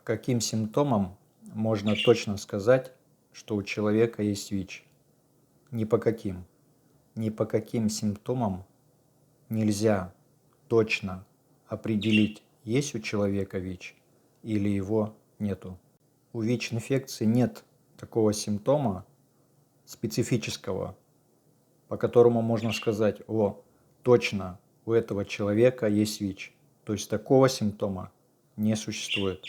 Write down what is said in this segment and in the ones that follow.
каким симптомам можно точно сказать, что у человека есть ВИЧ? Ни по каким. Ни по каким симптомам нельзя точно определить, есть у человека ВИЧ или его нету. У ВИЧ-инфекции нет такого симптома специфического, по которому можно сказать: о, точно у этого человека есть ВИЧ. То есть такого симптома не существует.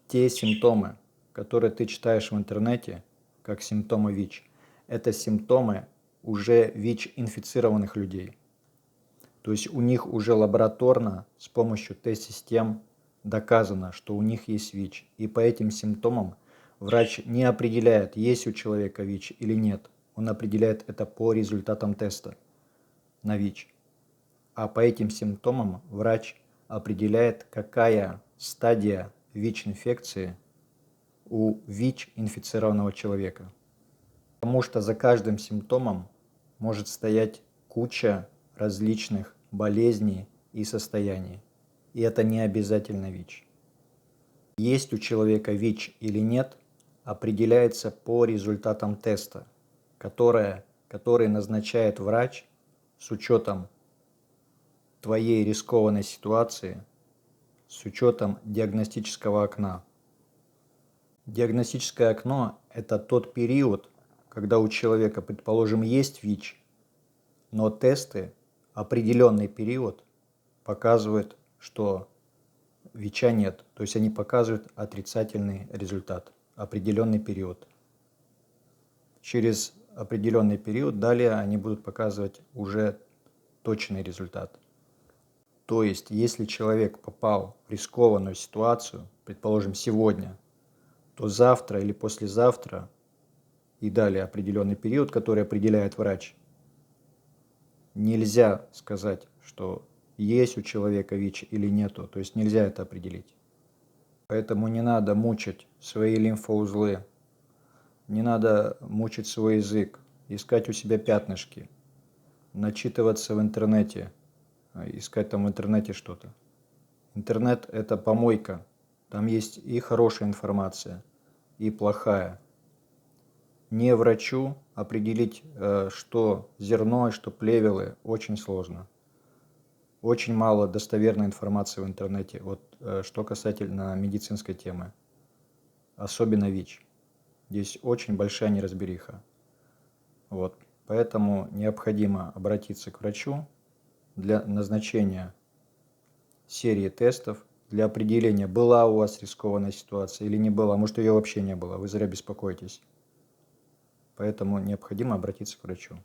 Те симптомы, которые ты читаешь в интернете, как симптомы ВИЧ, это симптомы уже ВИЧ-инфицированных людей. То есть у них уже лабораторно с помощью тест-систем доказано, что у них есть ВИЧ. И по этим симптомам врач не определяет, есть у человека ВИЧ или нет. Он определяет это по результатам теста на ВИЧ. А по этим симптомам врач определяет, какая стадия ВИЧ-инфекции у ВИЧ-инфицированного человека. Потому что за каждым симптомом может стоять куча различных болезней и состояний. И это не обязательно ВИЧ. Есть у человека ВИЧ или нет, определяется по результатам теста, который назначает врач с учетом твоей рискованной ситуации, с учетом диагностического окна. Диагностическое окно – это тот период, когда у человека, предположим, есть ВИЧ, но тесты определенный период показывают, что ВИЧа нет. То есть они показывают отрицательный результат, определенный период. Через определенный период далее они будут показывать уже точный результат. То есть, если человек попал в рискованную ситуацию, предположим, сегодня, то завтра или послезавтра и далее определенный период, который определяет врач, нельзя сказать, что есть у человека ВИЧ или нету, то есть нельзя это определить. Поэтому не надо мучить свои лимфоузлы, не надо мучить свой язык, искать у себя пятнышки, начитываться в интернете, искать там в интернете что-то. Интернет – это помойка, там есть и хорошая информация, и плохая. Не врачу определить, что зерно, что плевелы, очень сложно. Очень мало достоверной информации в интернете, вот что касательно медицинской темы, особенно ВИЧ. Здесь очень большая неразбериха. Вот. Поэтому необходимо обратиться к врачу для назначения серии тестов, для определения, была у вас рискованная ситуация или не была, может ее вообще не было, вы зря беспокоитесь. Поэтому необходимо обратиться к врачу.